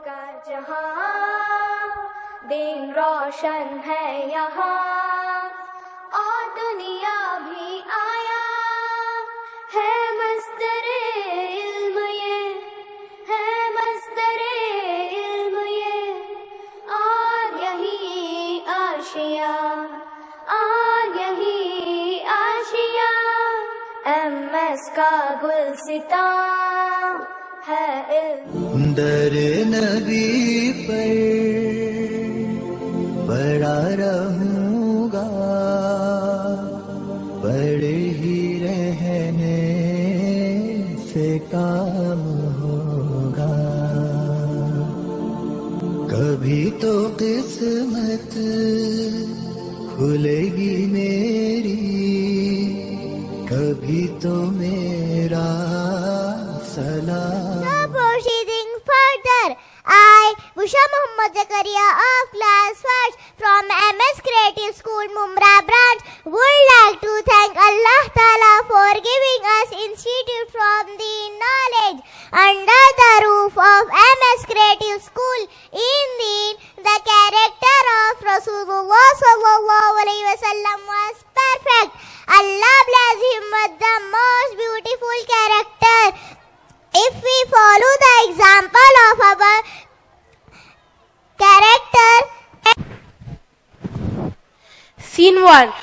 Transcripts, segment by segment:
کا جہاں دین روشن ہے یہاں اور دنیا بھی آیا ہے مصدر علم یہ ہے مصدر علم یہ اور یہی آشیا اور یہی آشیا ایم ایس کا گلستان ہے علم در نبی پر پڑا رہوں گا پڑے ہی رہنے سے کام ہوگا کبھی تو قسمت کھلے گی میری کبھی تو میرا سلام. Proceeding further, I, Busha Muhammad Zakaria of class 1st from MS Creative School, Mumra branch, would like to thank Allah Ta'ala for giving us institute from the knowledge under the roof of MS Creative School. Indeed, the character of Rasulullah Sallallahu Alaihi Wasallam was perfect. Allah bless him with the most beautiful character. If we follow the example of our character. Scene 1.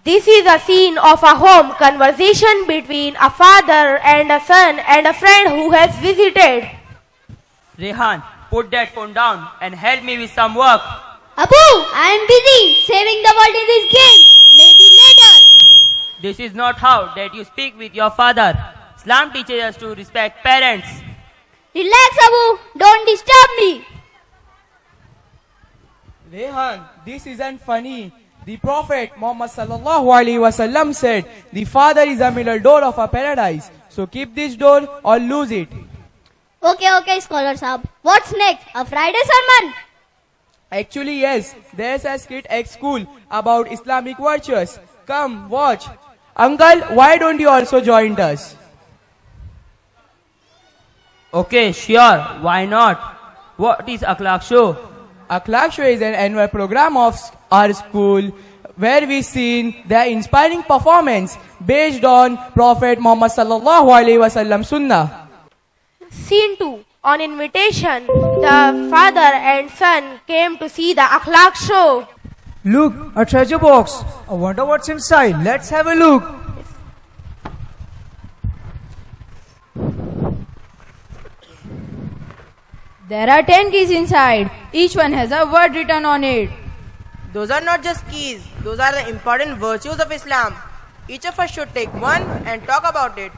This is a scene of a home conversation between a father and a son and a friend who has visited. Rehan, put that phone down and help me with some work. Abu, I am busy saving the world in this game. Maybe later. This is not how that you speak with your father. Islam teaches us to respect parents. Relax, Abu. Don't disturb me. Rehan, this isn't funny. The Prophet Muhammad sallallahu alaihi wasallam said, the father is a middle door of a paradise. So keep this door or lose it. Okay, Scholar Sahab. What's next? A Friday sermon? Actually, yes. There's a skit at school about Islamic virtues. Come, watch. Uncle, why don't you also join us? Okay, sure, why not? What is Akhlaq Show? Akhlaq Show is an annual program of our school where we see the inspiring performance based on Prophet Muhammad sallallahu alaihi wasallam sunnah. Scene 2. On invitation, the father and son came to see the Akhlaq Show. Look, a treasure box. I wonder what's inside. Let's have a look. There are 10 keys inside. Each one has a word written on it. Those are not just keys. Those are the important virtues of Islam. Each of us should take one and talk about it.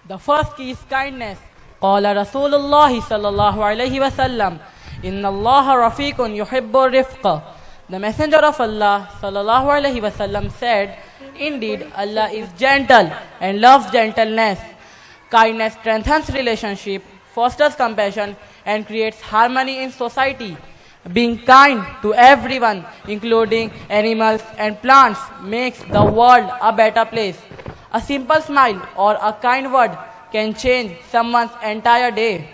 The first key is kindness. قال رسول الله صلى الله عليه وسلم إن الله رفيق يحب الرفق. The Messenger of Allah صلى الله عليه وسلم said, indeed Allah is gentle and loves gentleness. Kindness strengthens relationship, fosters compassion and creates harmony in society. Being kind to everyone, including animals and plants, makes the world a better place. A simple smile or a kind word can change someone's entire day.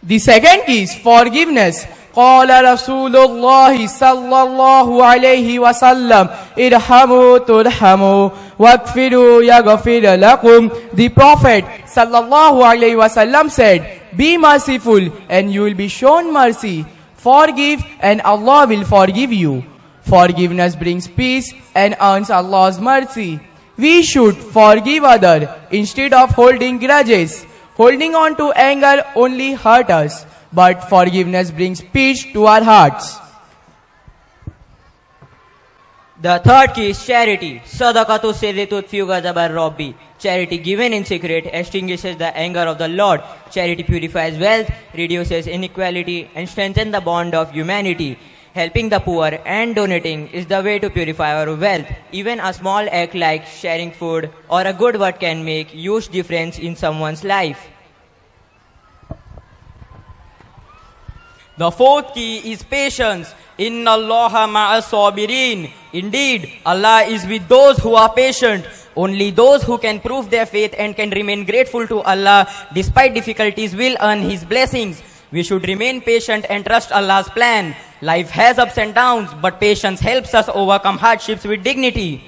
The second key is forgiveness. قال رسول الله صلى الله عليه وسلم ارحموا ترحموا واغفروا يغفر لكم. The Prophet sallallahu alaihi wasallam said, be merciful and you will be shown mercy. Forgive and Allah will forgive you. Forgiveness brings peace and earns Allah's mercy. We should forgive others instead of holding grudges. Holding on to anger only hurts us, but forgiveness brings peace to our hearts. The third key is charity. Sadaqatu sirritut fiugazabar robbi. Charity given in secret extinguishes the anger of the Lord. Charity purifies wealth, reduces inequality, and strengthens the bond of humanity. Helping the poor and donating is the way to purify our wealth. Even a small act like sharing food or a good word can make huge difference in someone's life. The fourth key is patience. Inna Allaha ma'as sabirin. Indeed, Allah is with those who are patient. Only those who can prove their faith and can remain grateful to Allah despite difficulties will earn His blessings. We should remain patient and trust Allah's plan. Life has ups and downs, but patience helps us overcome hardships with dignity.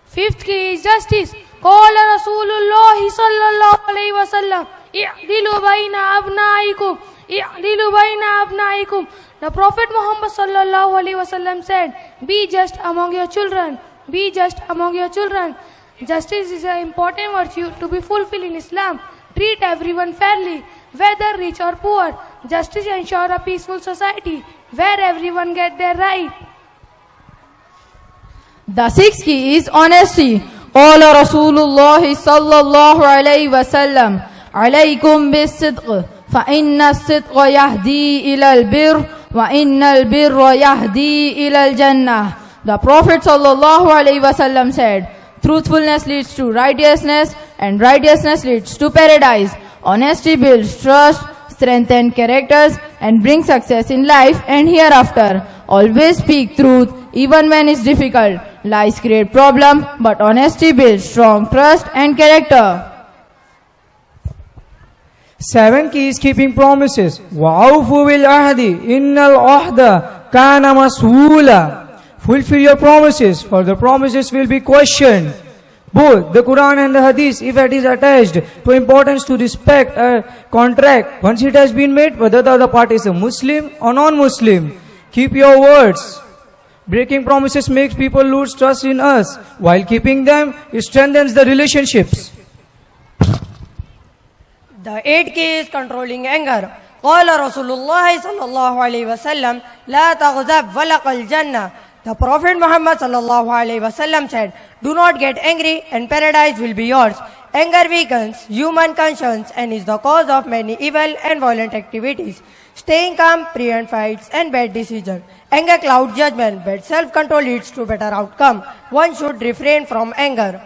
Fifth key is justice. قال رسول الله صلى الله عليه وسلم اعدلوا بين أبنائكم اعدلوا بين أبنائكم. The Prophet Muhammad sallallahu alaihi wasallam said, be just among your children. Be just among your children. Justice is an important virtue to be fulfilled in Islam. Treat everyone fairly, whether rich or poor. Justice ensures a peaceful society where everyone gets their right. The sixth key is honesty. قال رسول الله صلى الله عليه وسلم عليكم بالصدق فإن الصدق يهدي إلى البر وإن البر يهدي إلى الجنة. The Prophet sallallahu alaihi wasallam said, truthfulness leads to righteousness and righteousness leads to paradise. Honesty builds trust, strengthens characters and brings success in life and hereafter. Always speak truth even when it's difficult. Lies create problem, but honesty builds strong trust and character. 7 key is keeping promises. وَأَوْفُوا بِالْعَهْدِ إِنَّ الْعَهْدَ كَانَ مَسْئُولًا. Fulfill your promises, for the promises will be questioned. Both the Quran and the Hadith, if it is attached to importance to respect a contract, once it has been made, whether the other party is a Muslim or non-Muslim, keep your words. Breaking promises makes people lose trust in us, while keeping them, it strengthens the relationships. The 8th key is controlling anger. قال رسول الله صلى الله عليه وسلم لا تغضب ولق الجنة. The Prophet Muhammad sallallahu alaihi wasallam said, do not get angry and paradise will be yours. Anger weakens human conscience and is the cause of many evil and violent activities. Staying calm prevents fights and bad decisions. Anger clouds judgment, but self-control leads to better outcome. One should refrain from anger.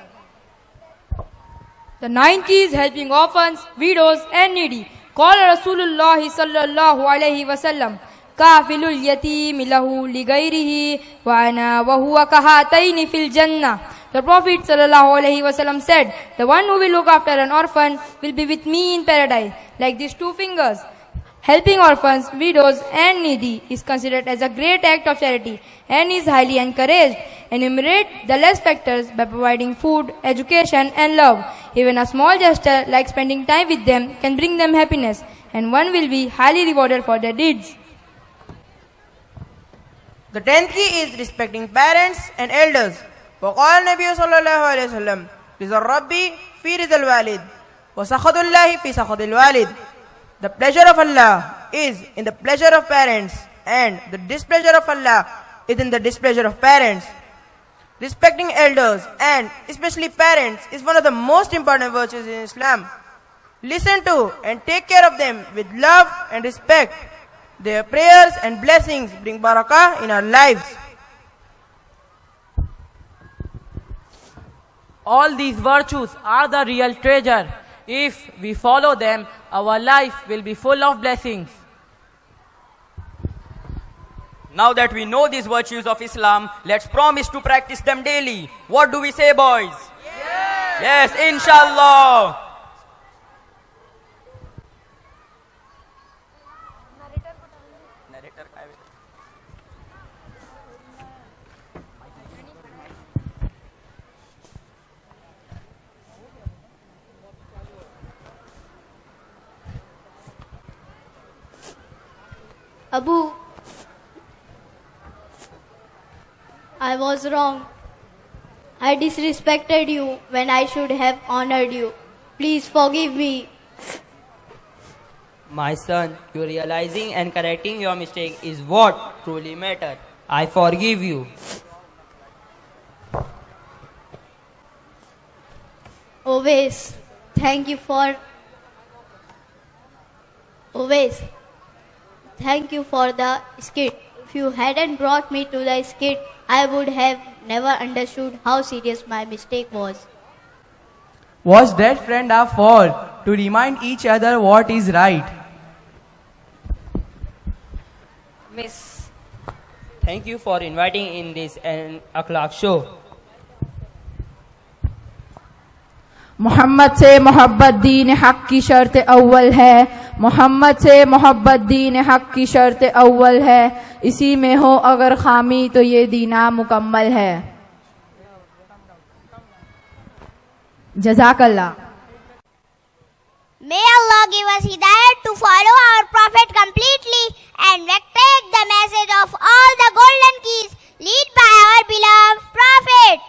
The 9th key is helping orphans, widows and needy. قال رسول الله صلى الله عليه وسلم كافل اليتيم له لغيره وأنا وهو كهاتين في الجنة. The Prophet sallallahu alaihi wasallam said, the one who will look after an orphan will be with me in paradise, like these 2 fingers. Helping orphans, widows and needy is considered as a great act of charity and is highly encouraged. Enumerate the less factors by providing food, education and love. Even a small gesture like spending time with them can bring them happiness, and one will be highly rewarded for their deeds. The 10th key is respecting parents and elders. وقال النبي صلى الله عليه وسلم رضا الرب في رضا الوالد وسخط الله في سخط الوالد. The pleasure of Allah is in the pleasure of parents, and the displeasure of Allah is in the displeasure of parents. Respecting elders and especially parents is one of the most important virtues in Islam. Listen to and take care of them with love and respect. Their prayers and blessings bring barakah in our lives. All these virtues are the real treasure. If we follow them, our life will be full of blessings. Now that we know these virtues of Islam, let's promise to practice them daily. What do we say, boys? Yes, inshallah. Abu, I was wrong. I disrespected you when I should have honored you. Please forgive me. My son, you realizing and correcting your mistake is what truly matters. I forgive you. Always, thank you for the skit. If you hadn't brought me to the skit, I would have never understood how serious my mistake was. Was that friend are for? To remind each other what is right. Miss, thank you for inviting in this akhlaq show. محمد سے محبت دین حق کی شرط اول ہے. محمد سے محبت دین حق کی شرط اول ہے. اسی میں ہو اگر خامی تو یہ دینہ مکمل ہے. جزاک اللہ. May Allah give us hidayat to follow our Prophet completely and take the message of all the golden keys led by our beloved Prophet.